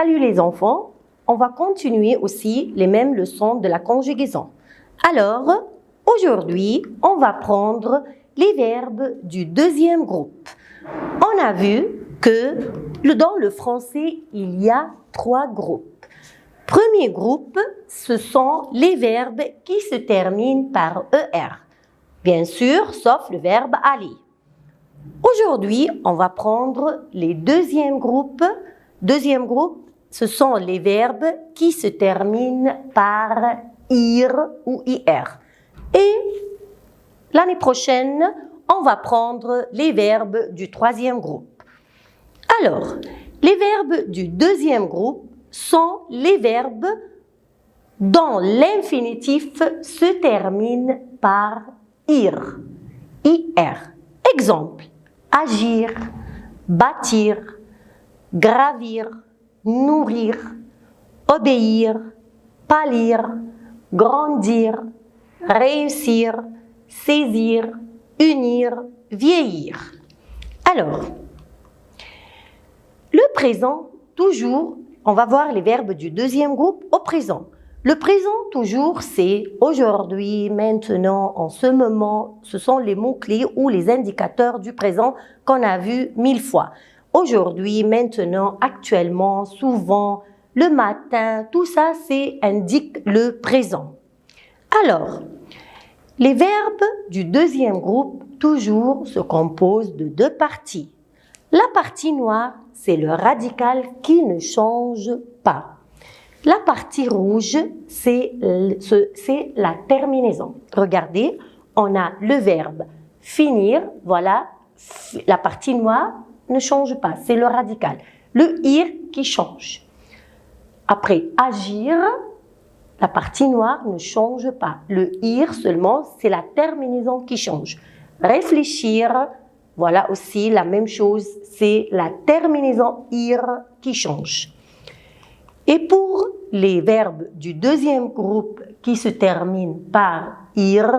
Salut les enfants, on va continuer aussi les mêmes leçons de la conjugaison. Alors, aujourd'hui, on va prendre les verbes du deuxième groupe. On a vu que dans le français, il y a 3 groupes. Premier groupe, ce sont les verbes qui se terminent par ER. Bien sûr, sauf le verbe aller. Aujourd'hui, on va prendre les deuxième groupe. Deuxième groupe, ce sont les verbes qui se terminent par IR ou IR. Et l'année prochaine, on va prendre les verbes du troisième groupe. Alors, les verbes du deuxième groupe sont les verbes dont l'infinitif se termine par IR. IR. Exemple, agir, bâtir, gravir, nourrir, obéir, pâlir, grandir, réussir, saisir, unir, vieillir. Alors, le présent, toujours, on va voir les verbes du deuxième groupe au présent. Le présent, toujours, c'est aujourd'hui, maintenant, en ce moment. Ce sont les mots-clés ou les indicateurs du présent qu'on a vus 1000 fois. Aujourd'hui, maintenant, actuellement, souvent, le matin, tout ça, indique le présent. Alors, les verbes du deuxième groupe, toujours, se composent de 2 parties. La partie noire, c'est le radical qui ne change pas. La partie rouge, c'est la terminaison. Regardez, on a le verbe finir, voilà, la partie noire ne change pas, c'est le radical. Le ir qui change. Après, agir, la partie noire ne change pas. Le ir seulement, c'est la terminaison qui change. Réfléchir, voilà aussi la même chose, c'est la terminaison ir qui change. Et pour les verbes du deuxième groupe qui se terminent par ir,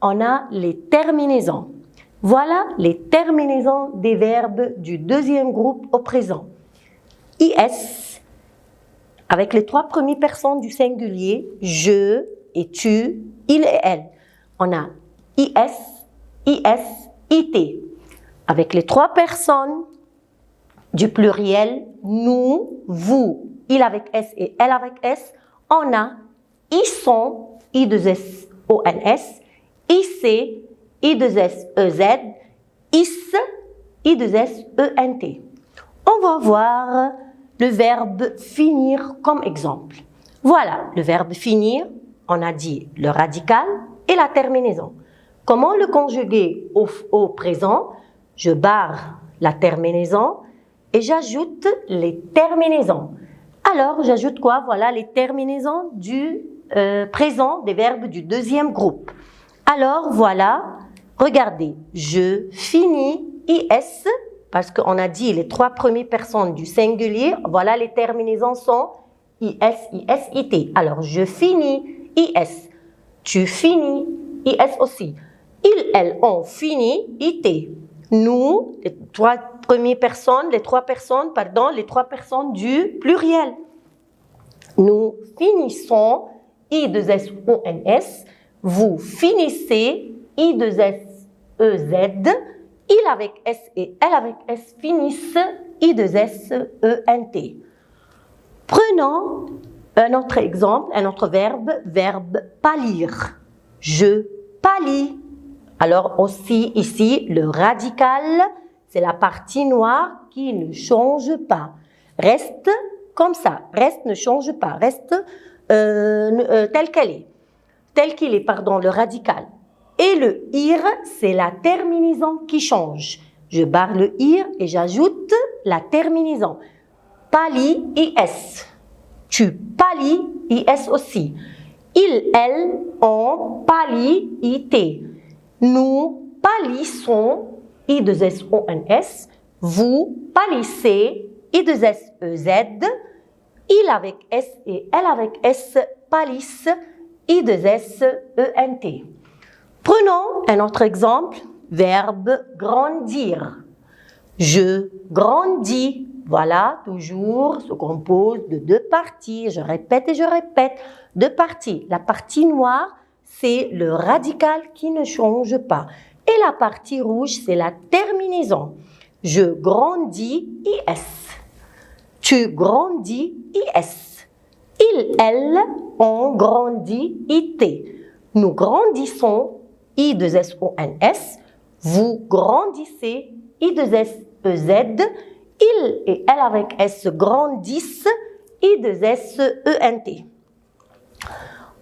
on a les terminaisons. Voilà les terminaisons des verbes du deuxième groupe au présent. IS, avec les 3 premières personnes du singulier, je et tu, il et elle. On a IS, IS, IT. Avec les 3 personnes du pluriel, nous, vous, il avec S et elle avec S, on a ils sont, I2SONS, IC, I2SEZ, IS, I2SENT. On va voir le verbe finir comme exemple. Voilà, le verbe finir, on a dit le radical et la terminaison. Comment le conjuguer au présent? Je barre la terminaison et j'ajoute les terminaisons. Alors, j'ajoute quoi? Voilà les terminaisons du présent des verbes du deuxième groupe. Alors, voilà, regardez, je finis, IS, parce qu'on a dit les 3 premières personnes du singulier, voilà les terminaisons sont IS, IS, IT. Alors, je finis, IS, tu finis, IS aussi. Ils, elles, ont fini, IT. Nous, les 3 personnes du pluriel. Nous finissons, I2SONS, vous finissez, I2SEZ, il avec S et elle avec S finissent, I2SENT. Prenons un autre exemple, un autre verbe pâlir. Je pâlis. Alors aussi ici, le radical, c'est la partie noire qui ne change pas. Reste comme ça, reste, ne change pas, reste tel qu'elle est. Tel qu'il est, pardon, le radical. Et le ir, c'est la terminaison qui change. Je barre le ir et j'ajoute la terminaison. Pâli, IS. Tu pâlis, IS aussi. Ils, elles, ont pâli, IT. Nous pâlissons, I2SONS. Vous pâlissez, I2SEZ. Il avec S et elle avec S pâlissent, I2SENT. Prenons un autre exemple, verbe grandir. Je grandis, voilà, toujours se compose de deux parties. Je répète et je répète. Deux parties. La partie noire, c'est le radical qui ne change pas. Et la partie rouge, c'est la terminaison. Je grandis, IS. Tu grandis, IS. Il, elle, on grandit, IT. Nous grandissons, I2SONS. Vous grandissez, I2SEZ. Il et elle avec S grandissent, I2SENT.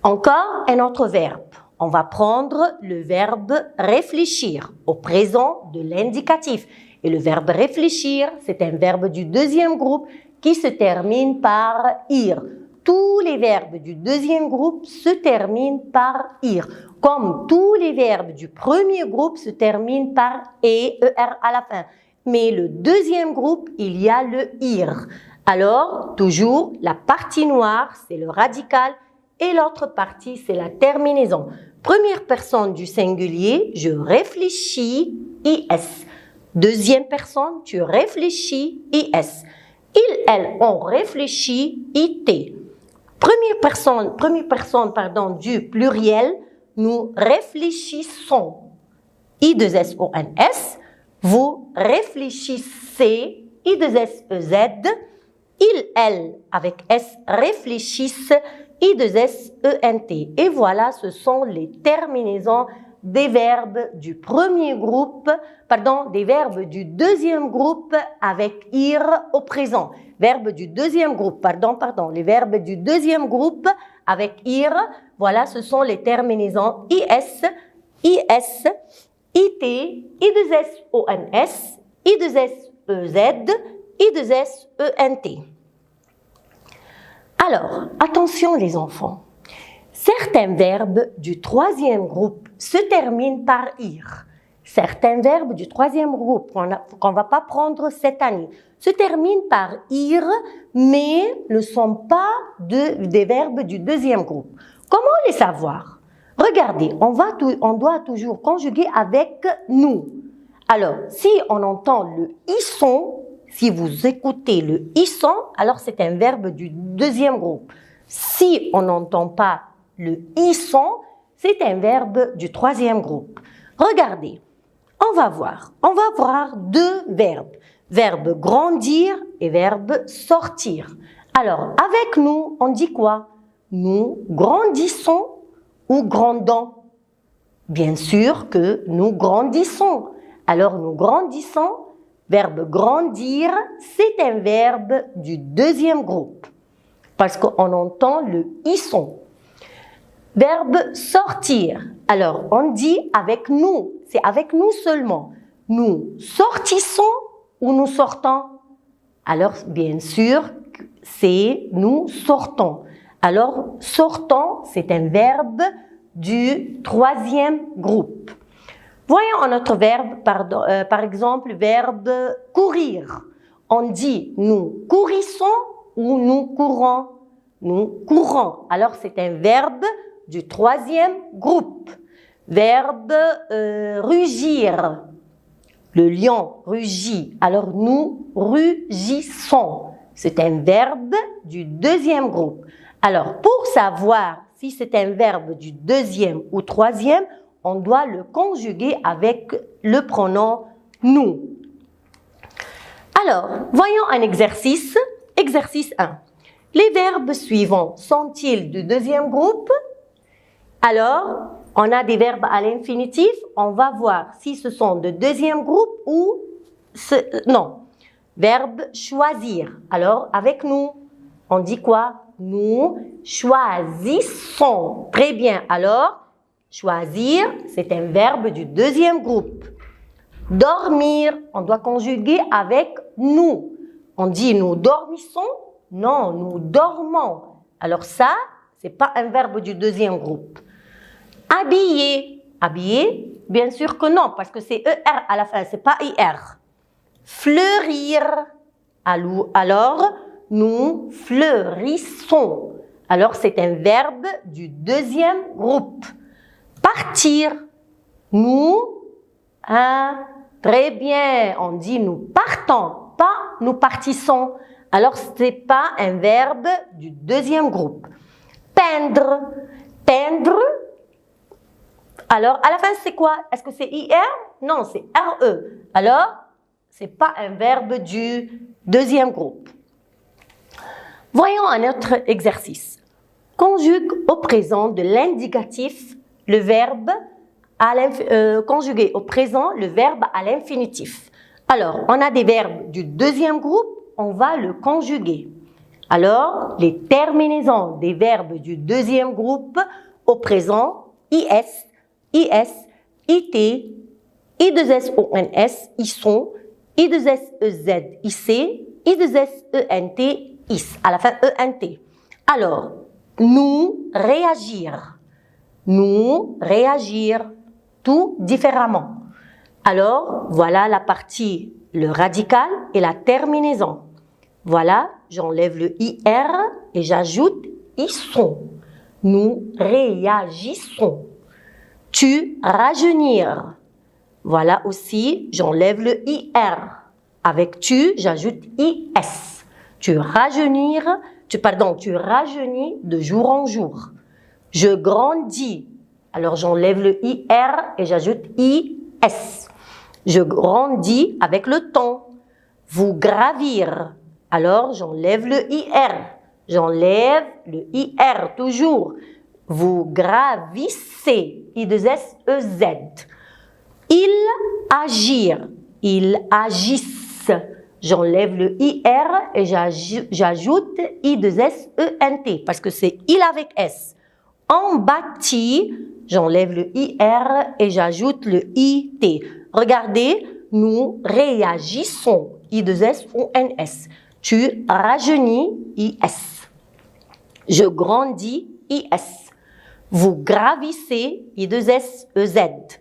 Encore un autre verbe. On va prendre le verbe réfléchir au présent de l'indicatif. Et le verbe réfléchir, c'est un verbe du deuxième groupe qui se termine par ir. Tous les verbes du deuxième groupe se terminent par ir, comme tous les verbes du premier groupe se terminent par ER à la fin. Mais le deuxième groupe, il y a le ir. Alors, toujours, la partie noire, c'est le radical et l'autre partie, c'est la terminaison. Première personne du singulier, je réfléchis, IS. Deuxième personne, tu réfléchis, IS. Il, elle, on réfléchit, IT. Première personne, du pluriel, nous réfléchissons, I2SONS. Vous réfléchissez, I2SEZ. Il, elle, avec S, réfléchissent, I2SENT. Et voilà, ce sont les terminaisons des verbes du premier groupe, des verbes du deuxième groupe avec ir au présent. Verbes du deuxième groupe, les verbes du deuxième groupe avec ir, voilà, ce sont les terminaisons IS, IS, IT, I2SONS, I2SEZ, I2SENT. Alors, attention les enfants. Certains verbes du troisième groupe se terminent par ir. Certains verbes du troisième groupe qu'on ne va pas prendre cette année se terminent par ir, mais ne sont pas des verbes du deuxième groupe. Comment les savoir? Regardez, on doit toujours conjuguer avec nous. Alors, si on entend le isson, si vous écoutez le isson, alors c'est un verbe du deuxième groupe. Si on n'entend pas le isson, c'est un verbe du troisième groupe. Regardez, on va voir deux verbes. Verbe grandir et verbe sortir. Alors, avec nous, on dit quoi? Nous grandissons ou grandons? Bien sûr que nous grandissons. Alors, nous grandissons. Verbe grandir, c'est un verbe du deuxième groupe. Parce qu'on entend le isson. Verbe sortir. Alors, on dit avec nous. C'est avec nous seulement. Nous sortissons ou nous sortons? Alors, bien sûr, c'est nous sortons. Alors, sortons, c'est un verbe du troisième groupe. Voyons un autre verbe, par exemple, verbe courir. On dit nous courissons ou nous courons? Nous courons. Alors, c'est un verbe du troisième groupe. Verbe rugir. Le lion rugit. Alors, nous rugissons. C'est un verbe du deuxième groupe. Alors, pour savoir si c'est un verbe du deuxième ou troisième, on doit le conjuguer avec le pronom nous. Alors, voyons un exercice. Exercice 1. Les verbes suivants sont-ils du deuxième groupe? Alors, on a des verbes à l'infinitif. On va voir si ce sont de deuxième groupe ou non. Verbe choisir. Alors, avec nous, on dit quoi? Nous choisissons. Très bien. Alors, choisir, c'est un verbe du deuxième groupe. Dormir, on doit conjuguer avec nous. On dit nous dormissons. Non, nous dormons. Alors ça, c'est pas un verbe du deuxième groupe. Habiller. Habiller, bien sûr que non, parce que c'est ER à la fin, c'est pas IR. Fleurir. Alors, nous fleurissons. Alors, c'est un verbe du deuxième groupe. Partir. Nous, très bien, on dit nous partons, pas nous partissons. Alors, ce n'est pas un verbe du deuxième groupe. Peindre. Peindre. Alors, à la fin, c'est quoi? Est-ce que c'est IR? Non, c'est RE. Alors, ce n'est pas un verbe du deuxième groupe. Voyons un autre exercice. Conjugue au présent de l'indicatif le verbe conjuguer au présent le verbe à l'infinitif. Alors, on a des verbes du deuxième groupe, on va le conjuguer. Alors, les terminaisons des verbes du deuxième groupe au présent, IS, IS, IT, I2SONS, ils sont, I2SEZ, IC, I2SENT, IS, à la fin ENT. Alors, nous, réagir, tout différemment. Alors, voilà la partie, le radical et la terminaison. Voilà, j'enlève le IR et j'ajoute ils sont. Nous réagissons. Tu rajeunir. Voilà aussi, j'enlève le IR. Avec tu, j'ajoute IS. Tu rajeunis de jour en jour. Je grandis. Alors, j'enlève le IR et j'ajoute IS. Je grandis avec le temps. Vous gravir. Alors, j'enlève le IR. J'enlève le IR toujours. Vous gravissez. I2SEZ. Ils agir. Ils agissent. J'enlève le IR et j'ajoute I2SENT parce que c'est il avec S. En bâti, j'enlève le IR et j'ajoute le IT. Regardez, nous réagissons. I2SONS. Tu rajeunis, IS. Je grandis, IS. Vous gravissez, I2SEZ.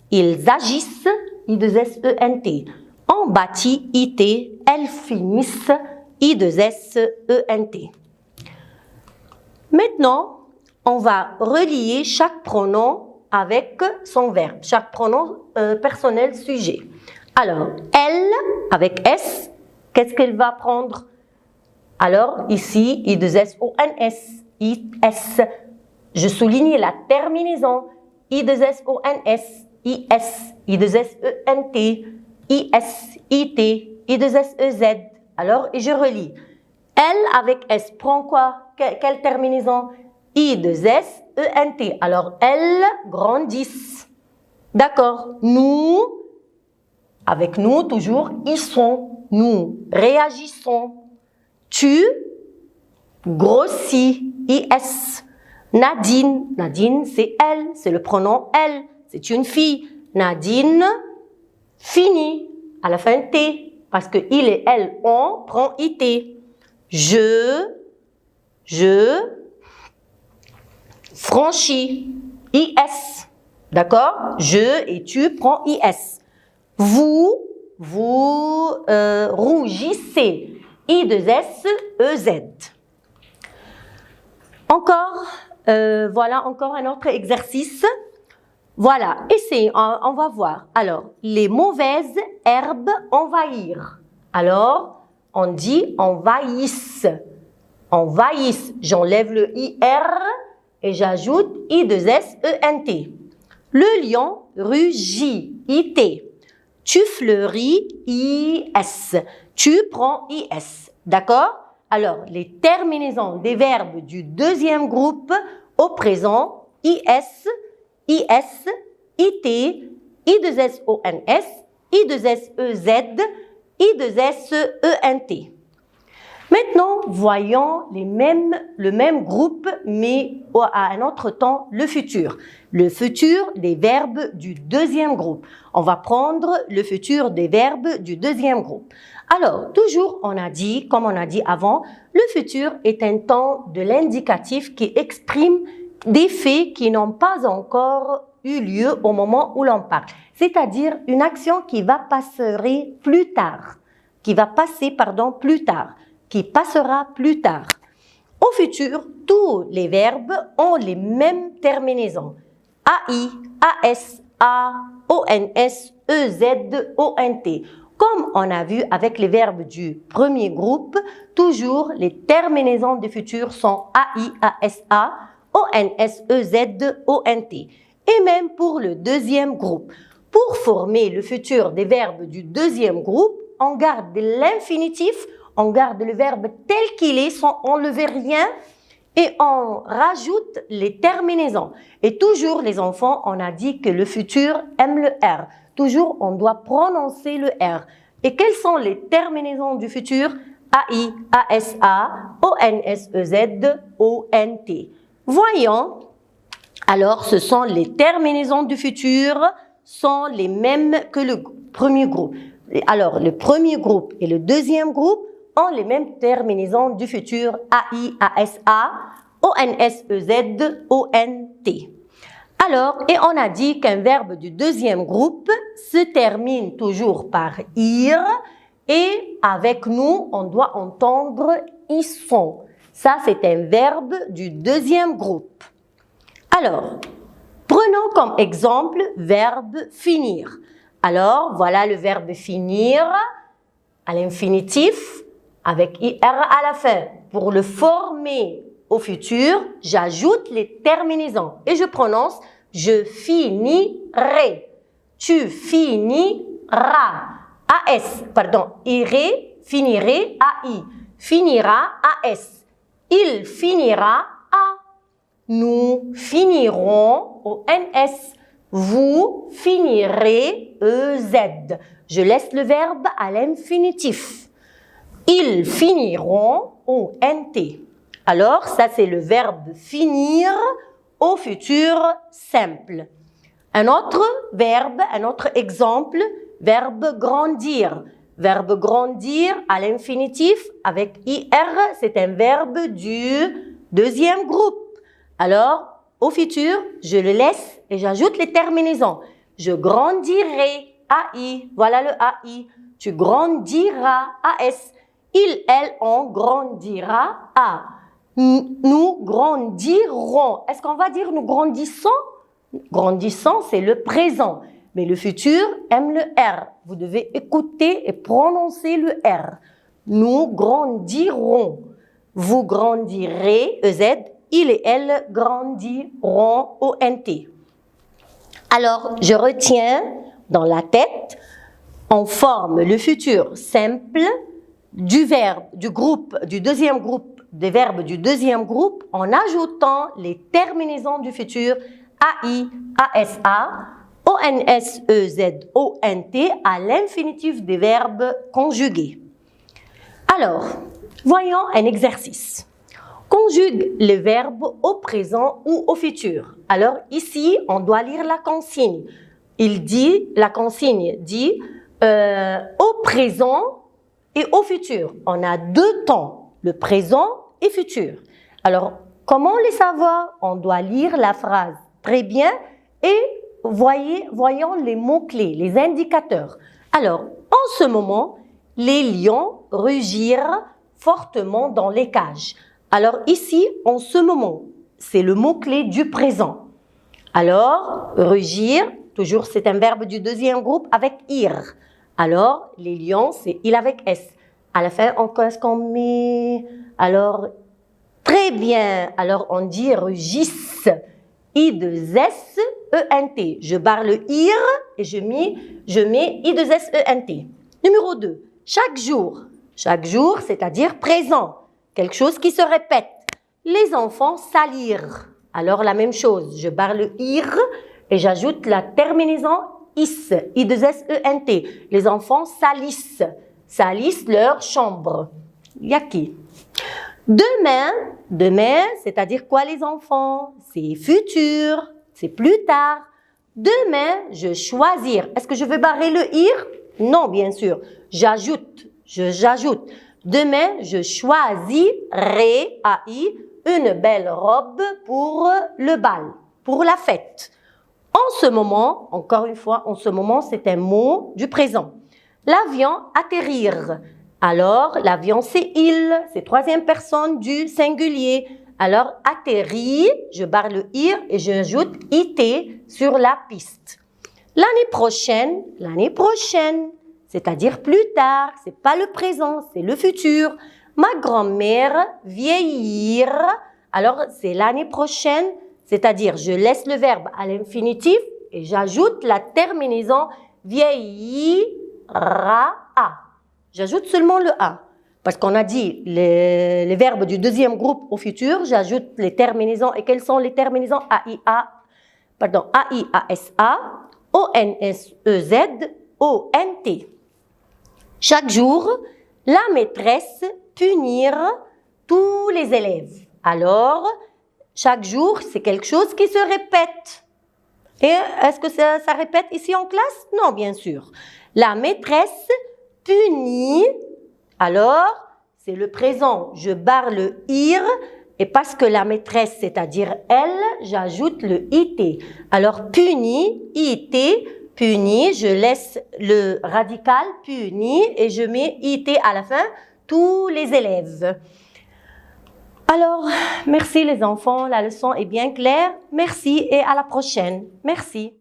Ils agissent, I2SENT. En bâti, IT. Elles finissent, I2SENT. Maintenant, on va relier chaque pronom avec son verbe, chaque pronom personnel sujet. Alors, elle, avec S, qu'est-ce qu'elle va prendre? Alors, ici, I2SONS, IS. Je souligne la terminaison. I2SONS, IS, I2SENT, IS, IT, I2SEZ. Alors, je relis. Elle, avec S, prend quoi? Quelle terminaison? I2SENT. Alors, elles grandissent. D'accord. Nous, avec nous, toujours, ils sont. Nous réagissons. Tu grossis. IS. Nadine. Nadine, c'est elle. C'est le pronom elle. C'est une fille. Nadine finit. À la fin, T. Parce que il et elle, on prend IT. Je franchis, IS, d'accord? Je et tu prends IS. Vous rougissez, I2SEZ. Encore, voilà encore un autre exercice. Voilà, essayez, on va voir. Alors, les mauvaises herbes envahir. Alors, on dit envahissent. Envahissent, j'enlève le IR et j'ajoute I2SENT. Le lion rugit, IT. Tu fleuris, IS. Tu prends IS. D'accord? Alors, les terminaisons des verbes du deuxième groupe au présent, IS, IS, IT, I2SONS, I2SEZ, I2SENT. Maintenant, voyons le même groupe, mais à un autre temps, le futur. Le futur des verbes du deuxième groupe. On va prendre le futur des verbes du deuxième groupe. Alors, toujours, on a dit, comme on a dit avant, le futur est un temps de l'indicatif qui exprime des faits qui n'ont pas encore eu lieu au moment où l'on parle. C'est-à-dire une action qui va passer plus tard. Qui passera plus tard. Au futur, tous les verbes ont les mêmes terminaisons. AI, AS, A, ONS, EZ, ONT. Comme on a vu avec les verbes du premier groupe, toujours les terminaisons du futur sont AI, ASA, ONS, EZ, ONT. Et même pour le deuxième groupe. Pour former le futur des verbes du deuxième groupe, on garde l'infinitif, on garde le verbe tel qu'il est sans enlever rien et on rajoute les terminaisons. Et toujours, les enfants, on a dit que le futur aime le R. Toujours, on doit prononcer le R. Et quelles sont les terminaisons du futur? AI, ASA, ONS, EZ, ONT. Voyons, alors ce sont les terminaisons du futur, sont les mêmes que le premier groupe. Alors, le premier groupe et le deuxième groupe ont les mêmes terminaisons du futur AI, ASA, ONS, EZ, ONT. Alors, et on a dit qu'un verbe du deuxième groupe se termine toujours par IR et avec nous, on doit entendre ils sont. Ça, c'est un verbe du deuxième groupe. Alors, prenons comme exemple verbe finir. Alors, voilà le verbe finir à l'infinitif avec IR à la fin. Pour le former au futur, j'ajoute les terminaisons et je prononce je finirai, tu finiras, AS, pardon, irai, finirai, AI, finira, AS, il finira, A, nous finirons, ONS, vous finirez, EZ. Je laisse le verbe à l'infinitif. Ils finiront, ONT. Alors, ça c'est le verbe finir au futur simple. Un autre verbe, un autre exemple, verbe grandir. Verbe grandir à l'infinitif avec IR, c'est un verbe du deuxième groupe. Alors, au futur, je le laisse et j'ajoute les terminaisons. Je grandirai, AI, voilà le AI. Tu grandiras, AS. Il, elle, on grandira, A. Nous grandirons. Est-ce qu'on va dire nous grandissons? Grandissons, c'est le présent. Mais le futur aime le R. Vous devez écouter et prononcer le R. Nous grandirons. Vous grandirez, EZ. Il et elle grandiront, ONT. Alors, je retiens dans la tête, on forme le futur simple du verbe, du groupe, du deuxième groupe, des verbes du deuxième groupe en ajoutant les terminaisons du futur AI, ASA, ONS, EZ, ONT à l'infinitif des verbes conjugués. Alors, voyons un exercice. Conjugue les verbes au présent ou au futur. Alors ici, on doit lire la consigne. La consigne dit au présent et au futur. On a deux temps, le présent et futur. Alors, comment les savoir? On doit lire la phrase très bien et voyons les mots-clés, les indicateurs. Alors, en ce moment, les lions rugirent fortement dans les cages. Alors ici, en ce moment, c'est le mot-clé du présent. Alors, rugir, toujours c'est un verbe du deuxième groupe avec ir. Alors, les lions, c'est il avec S. À la fin, est-ce qu'on met... Alors, très bien. Alors, on dit rugissent. I2SENT. Je barre le IR et je mets I2SENT. Numéro 2. Chaque jour. Chaque jour, c'est-à-dire présent. Quelque chose qui se répète. Les enfants salirent. Alors, la même chose. Je barre le IR et j'ajoute la terminaison IS. I2SENT. Les enfants salissent. Salissent leur chambre. Yaki. Demain, c'est-à-dire quoi les enfants? C'est futur, c'est plus tard. Demain, je choisir. Est-ce que je vais barrer le IR? Non, bien sûr. J'ajoute. Demain, je choisirai, AI, une belle robe pour le bal, pour la fête. En ce moment, encore une fois, en ce moment, c'est un mot du présent. L'avion atterrir. Alors, l'avion, c'est il, c'est troisième personne du singulier. Alors, atterrir, je barre le ir et j'ajoute IT sur la piste. L'année prochaine, c'est-à-dire plus tard. C'est pas le présent, c'est le futur. Ma grand-mère vieillir, alors c'est l'année prochaine, c'est-à-dire je laisse le verbe à l'infinitif et j'ajoute la terminaison vieillira. J'ajoute seulement le A. Parce qu'on a dit les verbes du deuxième groupe au futur, j'ajoute les terminaisons. Et quelles sont les terminaisons? A-I-A-S-A, O-N-S-E-Z, O-N-T. Chaque jour, la maîtresse punir tous les élèves. Alors, chaque jour, c'est quelque chose qui se répète. Et est-ce que ça répète ici en classe? Non, bien sûr. La maîtresse punit. Alors, c'est le présent. Je barre le ir et parce que la maîtresse, c'est-à-dire elle, j'ajoute le it. Alors, punit, it, punit, je laisse le radical punit et je mets it à la fin, tous les élèves. Alors, merci les enfants, la leçon est bien claire. Merci et à la prochaine. Merci.